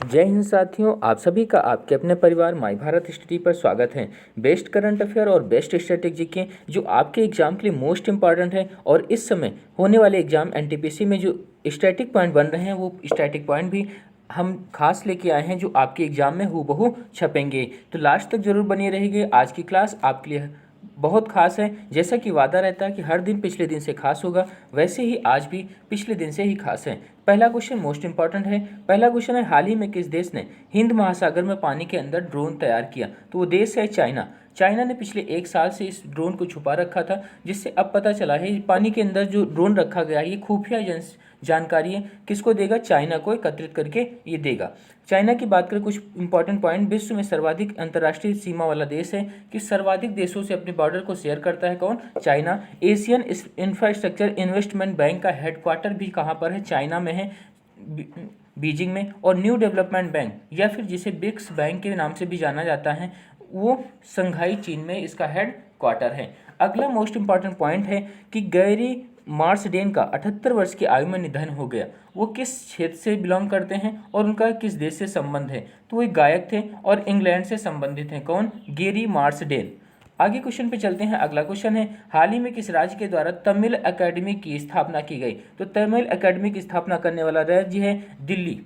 जय हिंद साथियों, आप सभी का आपके अपने परिवार माई भारत स्टडी पर स्वागत है। बेस्ट करंट अफेयर और बेस्ट स्ट्रेटेजी के जो आपके एग्जाम के लिए मोस्ट इंपॉर्टेंट है और इस समय होने वाले एग्जाम एनटीपीसी में जो स्टैटिक पॉइंट बन रहे हैं वो स्टैटिक पॉइंट भी हम खास लेके आए हैं जो आपके एग्जाम में हूबहू छपेंगे। तो लास्ट तक जरूर बने रहिए। आज की क्लास आपके लिए बहुत खास है। जैसा कि वादा रहता है कि हर दिन पिछले दिन से खास होगा, वैसे ही आज भी पिछले दिन से ही खास है। पहला क्वेश्चन मोस्ट इंपॉर्टेंट है। पहला क्वेश्चन है, हाल ही में किस देश ने हिंद महासागर में पानी के अंदर ड्रोन तैयार किया? तो वो देश है चाइना। चाइना ने पिछले 1 साल से इस ड्रोन को छुपा रखा था, जिससे अब पता चला है पानी के अंदर जो ड्रोन रखा गया है ये खुफिया जानकारी है। किसको देगा? चाइना को एकत्रित करके ये देगा। चाइना की बात करें, कुछ इंपॉर्टेंट पॉइंट। विश्व में सर्वाधिक अंतर्राष्ट्रीय सीमा वाला देश है कि सर्वाधिक देशों से अपने बॉर्डर को शेयर करता है। कौन? China. Asian infrastructure investment bank का हेडक्वार्टर भी कहाँ पर है? चाइना में है, बीजिंग में। और न्यू डेवलपमेंट बैंक या फिर जिसे ब्रिक्स बैंक के नाम से भी जाना जाता है वो संघाई चीन में इसका हेड क्वार्टर है। अगला मोस्ट इंपॉर्टेंट पॉइंट है कि गैरी मार्सडेन का 78 वर्ष की आयु में निधन हो गया। वो किस क्षेत्र से बिलोंग करते हैं और उनका किस देश से संबंध है? तो वो एक गायक थे और इंग्लैंड से संबंधित हैं। कौन? Gary Marsden. आगे क्वेश्चन पे चलते हैं। अगला क्वेश्चन है, हाल ही में किस राज्य के द्वारा तमिल एकेडमी की स्थापना की गई? तो तमिल एकेडमी की स्थापना करने वाला राज्य है दिल्ली।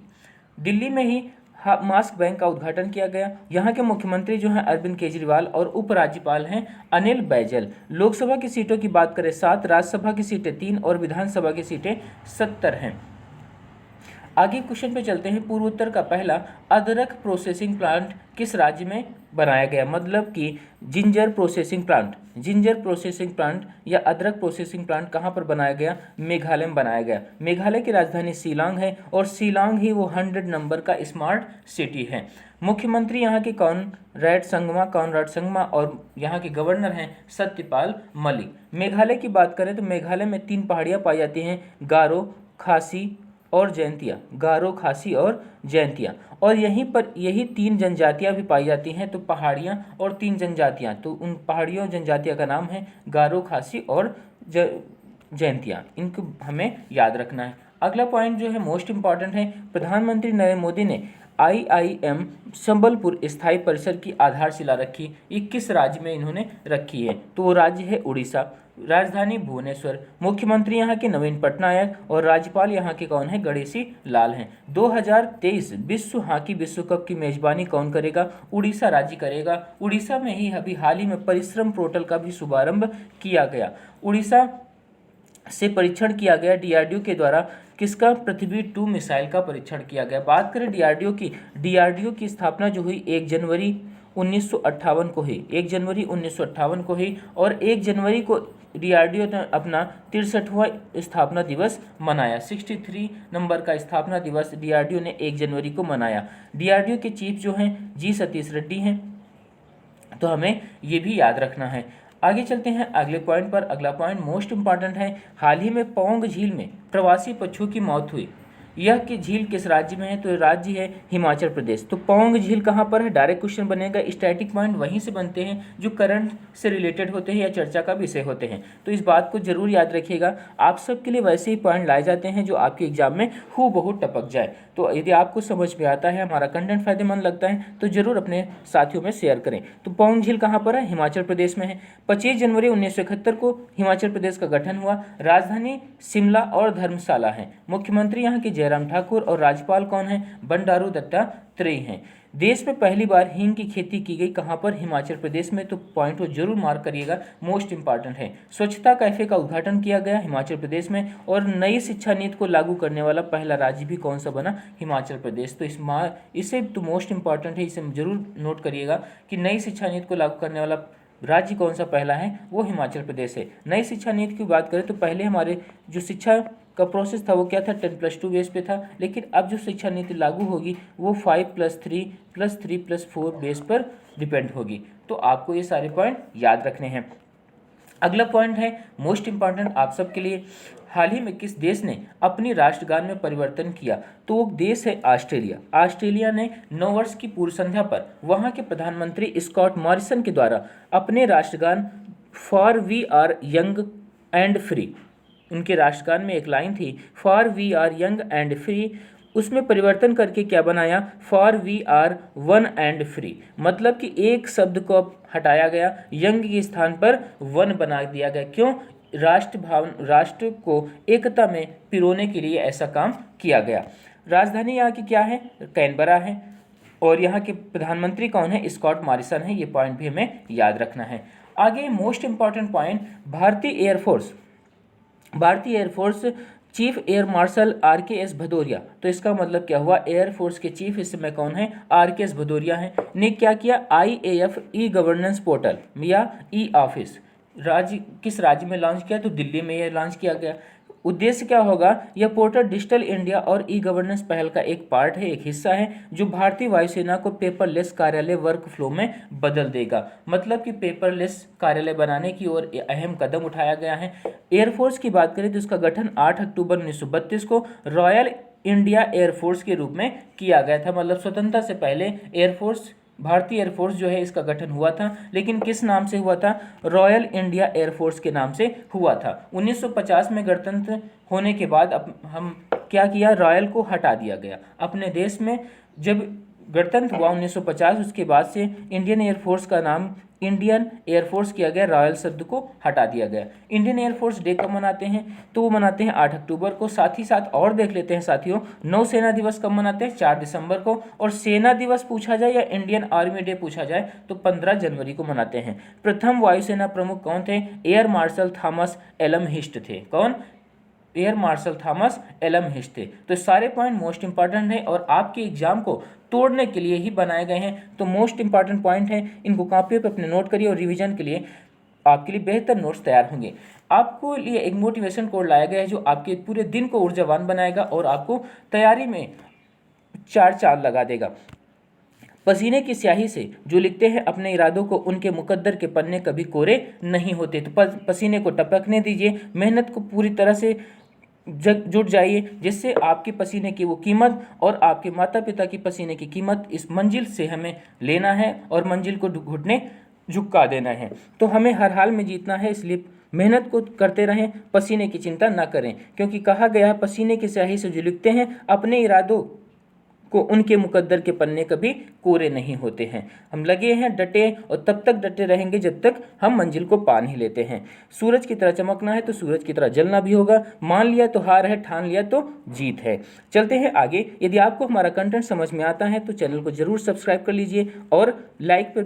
दिल्ली में ही मास्क बैंक का उद्घाटन किया गया। यहाँ के मुख्यमंत्री जो हैं अरविंद केजरीवाल और उपराज्यपाल हैं अनिल बैजल। लोकसभा की सीटों की बात करें 7, राज्यसभा की सीटें 3 और विधानसभा की सीटें 70 हैं। आगे क्वेश्चन पे चलते हैं। पूर्वोत्तर का पहला अदरक प्रोसेसिंग प्लांट किस राज्य में बनाया गया? मतलब कि जिंजर प्रोसेसिंग प्लांट या अदरक प्रोसेसिंग प्लांट कहाँ पर बनाया गया? मेघालय में बनाया गया। मेघालय की राजधानी शिलांग है और शिलांग ही वो 100 नंबर का स्मार्ट सिटी है। मुख्यमंत्री यहाँ के कॉनराड संगमा और यहाँ के गवर्नर हैं सत्यपाल मलिक। मेघालय की बात करें तो मेघालय में 3 पहाड़ियाँ पाई जाती हैं, गारो, खासी और जयंतिया। और यहीं पर यही 3 जनजातियां भी पाई जाती हैं। तो पहाड़ियां और 3 जनजातियां, तो उन पहाड़ियों जनजातियों का नाम है गारो, खासी और जयंतिया। इनको हमें याद रखना है। अगला पॉइंट जो है मोस्ट इंपॉर्टेंट है। प्रधानमंत्री नरेंद्र मोदी ने IIM संबलपुर स्थायी परिसर की आधारशिला रखी। ये किस राज्य में इन्होंने रखी है? तो वो राज्य है उड़ीसा। राजधानी भुवनेश्वर। मुख्यमंत्री यहाँ के नवीन पटनायक और राज्यपाल यहाँ के कौन है? गणेशी लाल हैं। 2023 विश्व हॉकी विश्व कप की मेजबानी कौन करेगा? उड़ीसा राज्य करेगा। उड़ीसा में ही अभी हाल ही में परिश्रम पोर्टल का भी शुभारंभ किया गया। उड़ीसा से परीक्षण किया गया DRDO के द्वारा। किसका? पृथ्वी 2 मिसाइल का परीक्षण किया गया। बात करें DRDO की स्थापना जो हुई 1 जनवरी 1958 को हुई। 1 जनवरी 1958 को हुई और 1 जनवरी को DRDO ने अपना 63वां स्थापना दिवस मनाया। 63 नंबर का स्थापना दिवस DRDO ने 1 जनवरी को मनाया। DRDO के चीफ जो हैं G सतीश रेड्डी हैं, तो हमें ये भी याद रखना है। आगे चलते हैं अगले पॉइंट पर। अगला पॉइंट मोस्ट इंपॉर्टेंट है। हाल ही में पौंग झील में प्रवासी पक्षियों की मौत हुई। यह कि झील किस राज्य में है? तो राज्य है हिमाचल प्रदेश। तो पौंग झील कहाँ पर है? डायरेक्ट क्वेश्चन बनेगा। स्टैटिक पॉइंट वहीं से बनते हैं जो करंट से रिलेटेड होते हैं या चर्चा का विषय होते हैं। तो इस बात को जरूर याद रखिएगा। आप सबके लिए वैसे ही पॉइंट लाए जाते हैं जो आपके एग्जाम में हूबहू टपक जाए। तो यदि आपको समझ में आता है, हमारा कंटेंट फायदेमंद लगता है, तो जरूर अपने साथियों में शेयर करें। तो पौंग झील कहाँ पर है? हिमाचल प्रदेश में है। 25 जनवरी 1971 को हिमाचल प्रदेश का गठन हुआ। राजधानी शिमला और धर्मशाला है। मुख्यमंत्री यहाँ के जयराम ठाकुर और राज्यपाल कौन है? बंडारू दत्तात्रेय हैं। देश में पहली बार हींग की खेती की गई कहाँ पर? हिमाचल प्रदेश में। तो पॉइंट को जरूर मार्क करिएगा, मोस्ट इंपॉर्टेंट है। स्वच्छता कैफे का उद्घाटन किया गया हिमाचल प्रदेश में। और नई शिक्षा नीति को लागू करने वाला पहला राज्य भी कौन सा बना? हिमाचल प्रदेश। तो इसे तो मोस्ट इंपॉर्टेंट है, इसे जरूर नोट करिएगा कि नई शिक्षा नीति को लागू करने वाला राज्य कौन सा पहला है? वो हिमाचल प्रदेश है। नई शिक्षा नीति की बात करें तो पहले हमारे जो शिक्षा का प्रोसेस था वो क्या था? 10+2 बेस पे था। लेकिन अब जो शिक्षा नीति लागू होगी वो 5+3+3+4 बेस पर डिपेंड होगी। तो आपको ये सारे पॉइंट याद रखने हैं। अगला पॉइंट है मोस्ट इंपॉर्टेंट आप सबके लिए। हाल ही में किस देश ने अपनी राष्ट्रगान में परिवर्तन किया? तो वो देश है ऑस्ट्रेलिया। ऑस्ट्रेलिया ने 9 वर्ष की पूर्व संध्या पर वहाँ के प्रधानमंत्री स्कॉट मॉरिसन के द्वारा अपने राष्ट्रगान for we are young and free, उनके राष्ट्रगान में एक लाइन थी for we are young and free, उसमें परिवर्तन करके क्या बनाया, for we are one and free, मतलब कि एक शब्द को अब हटाया गया, यंग के स्थान पर वन बना दिया गया। क्यों? राष्ट्र को एकता में पिरोने के लिए ऐसा काम किया गया। राजधानी यहाँ की क्या है? कैनबरा है। और यहाँ के प्रधानमंत्री कौन है? स्कॉट मॉरिसन है। ये पॉइंट भी हमें याद रखना है। आगे मोस्ट इंपॉर्टेंट पॉइंट, भारतीय air force chief air marshal RKS Bhadauria. तो इसका मतलब क्या हुआ? एयरफोर्स के चीफ इस समय कौन है? RKS भदौरिया है। ने क्या किया? IAF ई गवर्नेंस पोर्टल या ई ऑफिस किस राज्य में लॉन्च किया? तो दिल्ली में यह लॉन्च किया गया। उद्देश्य क्या होगा? यह पोर्टल डिजिटल इंडिया और ई गवर्नेंस पहल का एक पार्ट है, एक हिस्सा है, जो भारतीय वायुसेना को पेपरलेस कार्यालय वर्क फ्लो में बदल देगा। मतलब कि पेपरलेस कार्यालय बनाने की ओर अहम कदम उठाया गया है। एयरफोर्स की बात करें तो इसका गठन 8 अक्टूबर 1932 को रॉयल इंडिया एयरफोर्स के रूप में किया गया था। मतलब स्वतंत्रता से पहले भारतीय एयरफोर्स जो है इसका गठन हुआ था, लेकिन किस नाम से हुआ था? रॉयल इंडिया एयरफोर्स के नाम से हुआ था। 1950 में गणतंत्र होने के बाद अब हम क्या किया? रॉयल को हटा दिया गया। अपने देश में जब गणतंत्र हुआ 1950, उसके बाद से इंडियन एयरफोर्स का नाम इंडियन एयरफोर्स किया गया, रॉयल शब्द को हटा दिया गया। इंडियन एयरफोर्स डे कब मनाते हैं? तो वो मनाते हैं 8 अक्टूबर को। साथ ही साथ और देख लेते हैं साथियों, नौसेना दिवस कब मनाते हैं? 4 दिसंबर को। और सेना दिवस पूछा जाए या इंडियन आर्मी डे पूछा जाए तो 15 जनवरी को मनाते हैं। प्रथम वायुसेना प्रमुख कौन थे? एयर मार्शल थॉमस एलमहिस्ट थे। कौन? एयर मार्शल थॉमस एलमहिस्ट थे। तो सारे पॉइंट मोस्ट इंपॉर्टेंट है और आपके एग्जाम को तोड़ने के लिए ही बनाए गए हैं। तो मोस्ट इंपॉर्टेंट पॉइंट है, इनको कॉपियों पे अपने नोट करिए और रिवीजन के लिए आपके लिए बेहतर नोट्स तैयार होंगे। आपको लिए एक मोटिवेशन कोड लाया गया है जो आपके पूरे दिन को ऊर्जावान बनाएगा और आपको तैयारी में 4 चांद लगा देगा। पसीने की स्याही से जो लिखते हैं अपने इरादों को, उनके मुकद्दर के पन्ने कभी कोरे नहीं होते। तो पसीने को टपकने दीजिए, मेहनत को पूरी तरह से जुट जाइए, जिससे आपके पसीने की वो कीमत और आपके माता पिता की पसीने की कीमत इस मंजिल से हमें लेना है और मंजिल को घुटने झुका देना है। तो हमें हर हाल में जीतना है, इसलिए मेहनत को करते रहें, पसीने की चिंता ना करें, क्योंकि कहा गया है पसीने की स्याही से जो लिखते हैं अपने इरादों को, उनके मुकद्दर के पन्ने कभी कोरे नहीं होते हैं। हम लगे हैं डटे और तब तक डटे रहेंगे जब तक हम मंजिल को पा नहीं लेते हैं। सूरज की तरह चमकना है तो सूरज की तरह जलना भी होगा। मान लिया तो हार है, ठान लिया तो जीत है। चलते हैं आगे। यदि आपको हमारा कंटेंट समझ में आता है तो चैनल को जरूर सब्सक्राइब कर लीजिए और लाइक पर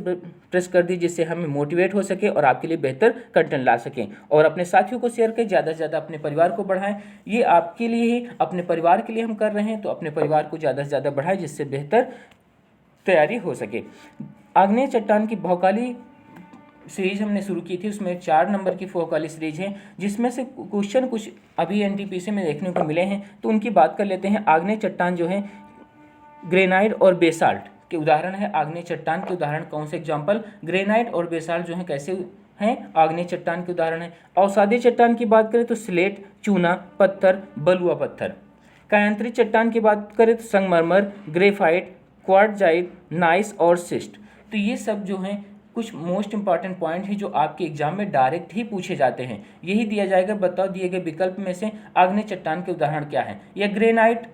प्रेस कर दीजिए, जिससे हमें मोटिवेट हो सके और आपके लिए बेहतर कंटेंट ला सकें। और अपने साथियों को शेयर करें, ज़्यादा से ज़्यादा अपने परिवार को बढ़ाएं। ये आपके लिए ही, अपने परिवार के लिए हम कर रहे हैं, तो अपने परिवार को ज़्यादा से ज़्यादा बढ़ाएं, जिससे बेहतर तैयारी हो सके। आग्नेय चट्टान की भौकाली सीरीज हमने शुरू की थी, उसमें 4 नंबर की भौकाली सीरीज है, जिसमें से क्वेश्चन कुछ अभी NTPC में देखने को मिले हैं, तो उनकी बात कर लेते हैं। आग्नेय चट्टान जो है ग्रेनाइट और बेसाल्ट के उदाहरण है। आग्नेय चट्टान के उदाहरण कौन से? एग्जाम्पल ग्रेनाइट और बेसाल्ट जो है कैसे हैं? आग्नेय चट्टान के उदाहरण है। अवसादी चट्टान की बात करें तो स्लेट, चूना पत्थर, बलुआ पत्थर। कायांतरी चट्टान की बात करें तो संगमरमर, ग्रेफाइट, क्वार्टजाइट, नाइस और सिस्ट। तो ये सब जो हैं कुछ मोस्ट इंपॉर्टेंट पॉइंट है जो आपके एग्जाम में डायरेक्ट ही पूछे जाते हैं। यही दिया जाएगा, बताओ दिए गए विकल्प में से आग्नेय चट्टान के उदाहरण क्या है, या ग्रेनाइट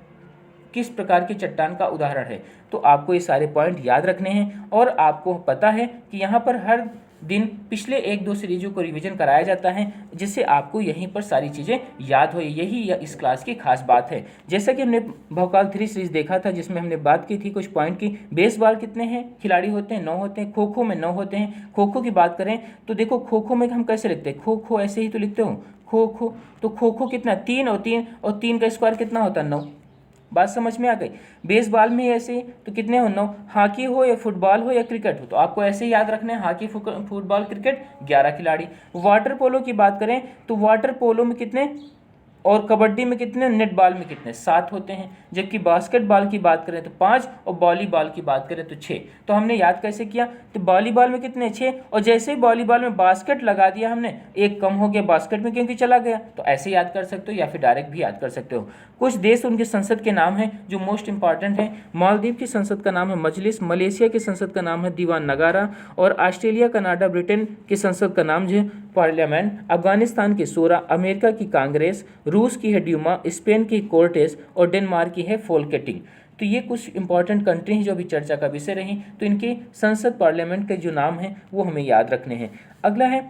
किस प्रकार की चट्टान का उदाहरण है। तो आपको ये सारे पॉइंट याद रखने हैं और आपको पता है कि यहाँ पर हर दिन पिछले 1-2 सीरीजों को रिवीजन कराया जाता है, जिससे आपको यहीं पर सारी चीज़ें याद हो। यही इस क्लास की खास बात है। जैसा कि हमने भौकाल 3 सीरीज देखा था, जिसमें हमने बात की थी कुछ पॉइंट की। बेसबॉल कितने हैं खिलाड़ी होते हैं? 9 होते हैं। खो खो में 9 होते हैं। खो खो की बात करें तो देखो, खो खो में हम कैसे लिखते हैं? खो खो ऐसे ही तो लिखते हो, खो खो। तो खो खो कितना? 3 और 3 का स्क्वायर कितना होता है? 9। बात समझ में आ गई। बेसबॉल में ऐसे ही तो कितने हो? 9। हॉकी हो या फुटबॉल हो या क्रिकेट हो, तो आपको ऐसे ही याद रखना है, हॉकी फुटबॉल क्रिकेट 11 खिलाड़ी। वाटर पोलो की बात करें तो वाटर पोलो में कितने, और कबड्डी में कितने, नेट बॉल में कितने? 7 होते हैं। जबकि बास्केटबॉल की बात करें तो 5 और वॉलीबॉल की बात करें तो 6। तो हमने याद कैसे किया? तो वॉलीबॉल में कितने? 6। और जैसे ही वॉलीबॉल में बास्केट लगा दिया हमने, एक कम हो गया बास्केट में क्योंकि चला गया। तो ऐसे याद कर सकते हो या फिर डायरेक्ट भी याद कर सकते हो। कुछ देश उनके संसद के नाम हैं जो मोस्ट इंपॉर्टेंट हैं। मालदीव की संसद का नाम है मजलिस, मलेशिया की संसद का नाम है दीवान नगारा, और ऑस्ट्रेलिया, कनाडा, ब्रिटेन की संसद का नाम जो है पार्लियामेंट, अफगानिस्तान की शूरा, अमेरिका की कांग्रेस, रूस की है ड्यूमा, स्पेन की कोर्टेस और डेनमार्क की है फोल्केटिंग। तो ये कुछ इंपॉर्टेंट कंट्री हैं जो अभी चर्चा का विषय रही। तो इनके संसद पार्लियामेंट के जो नाम हैं वो हमें याद रखने हैं। अगला है,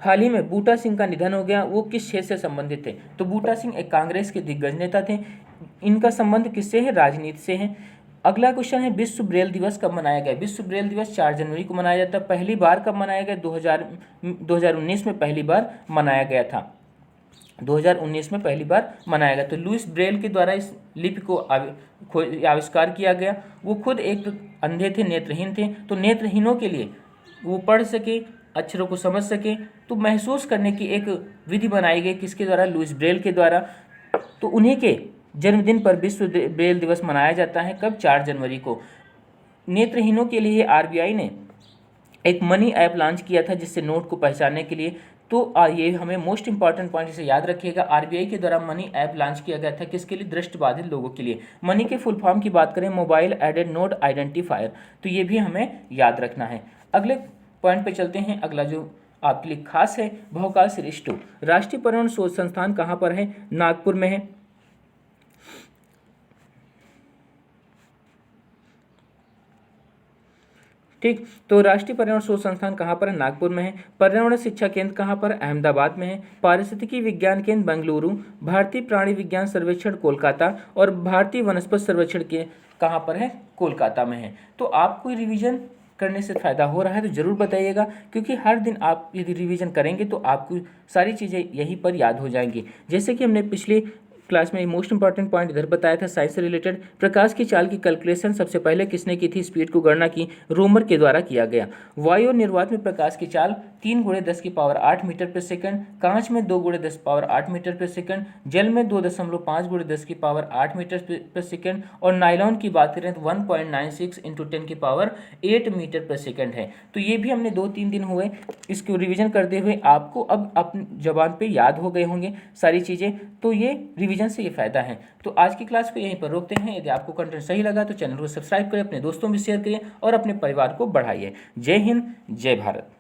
हाल ही में बूटा सिंह का निधन हो गया, वो किस क्षेत्र से संबंधित थे? तो बूटा सिंह एक कांग्रेस के दिग्गज नेता थे। इनका संबंध किससे है? राजनीति से है। अगला क्वेश्चन है, विश्व ब्रेल दिवस कब मनाया गया? विश्व ब्रेल दिवस 4 जनवरी को मनाया जाता है। पहली बार कब मनाया गया? 2019 में पहली बार मनाया गया था। 2019 में पहली बार मनाया गया। तो लुइस ब्रेल के द्वारा इस लिपि को आविष्कार किया गया। वो खुद एक अंधे थे, नेत्रहीन थे। तो नेत्रहीनों के लिए वो पढ़ सके, अक्षरों को समझ सके, तो महसूस करने की एक विधि बनाई गई। किसके द्वारा? लुइस ब्रेल के द्वारा। तो उन्हीं के जन्मदिन पर विश्व ब्रेल दिवस मनाया जाता है। कब? 4 जनवरी को। नेत्रहीनों के लिए आरबीआई ने एक मनी ऐप लॉन्च किया था, जिससे नोट को पहचानने के लिए। तो ये हमें मोस्ट इंपॉर्टेंट पॉइंट इसे याद रखिएगा। आरबीआई के द्वारा मनी ऐप लॉन्च किया गया था। किसके लिए? दृष्टिबाधित लोगों के लिए। मनी के फुल फॉर्म की बात करें, मोबाइल एडेड नोट आइडेंटिफायर। तो ये भी हमें याद रखना है। अगले पॉइंट पे चलते हैं। अगला जो आपके लिए खास है, बहुकाल सृष्टि। राष्ट्रीय पर्यावरण शोध संस्थान कहाँ पर है? नागपुर में है। ठीक, तो राष्ट्रीय पर्यावरण शोध संस्थान कहाँ पर है? नागपुर में है। पर्यावरण शिक्षा केंद्र कहाँ पर? अहमदाबाद में है। पारिस्थितिकी विज्ञान केंद्र बेंगलुरु, भारतीय प्राणी विज्ञान सर्वेक्षण कोलकाता और भारतीय वनस्पति सर्वेक्षण के कहाँ पर है? कोलकाता में है। तो आपको रिवीजन करने से फ़ायदा हो रहा है तो ज़रूर बताइएगा, क्योंकि हर दिन आप यदि रिवीजन करेंगे तो आपको सारी चीज़ें यहीं पर याद हो जाएंगी। जैसे कि हमने पिछले क्लास में मोस्ट इंपॉर्टेंट पॉइंट इधर बताया था साइंस से रिलेटेड। प्रकाश की चाल की कैलकुलेशन सबसे पहले किसने की थी? स्पीड को गणना की रोमर के द्वारा किया गया। वायु और निर्वात में प्रकाश की चाल 3 × 10⁸ मीटर प्रति सेकंड, कांच में 2 × 10⁸ मीटर प्रति सेकंड, जल में 2.5 × 10⁸ मीटर प्रति सेकंड और नायलॉन की बात करें तो 1.96 × 10⁸ मीटर प्रति सेकंड है। तो ये भी हमने 2-3 दिन हुए इसको रिवीजन करते हुए, आपको अब अपनी जबान पे याद हो गए होंगे सारी चीज़ें। तो ये रिवीजन से ये फायदा है। तो आज की क्लास को यहीं पर रोकते हैं। यदि आपको कंटेंट सही लगा तो चैनल को सब्सक्राइब करें, अपने दोस्तों में शेयर करिए और अपने परिवार को बढ़ाइए। जय हिंद, जय भारत।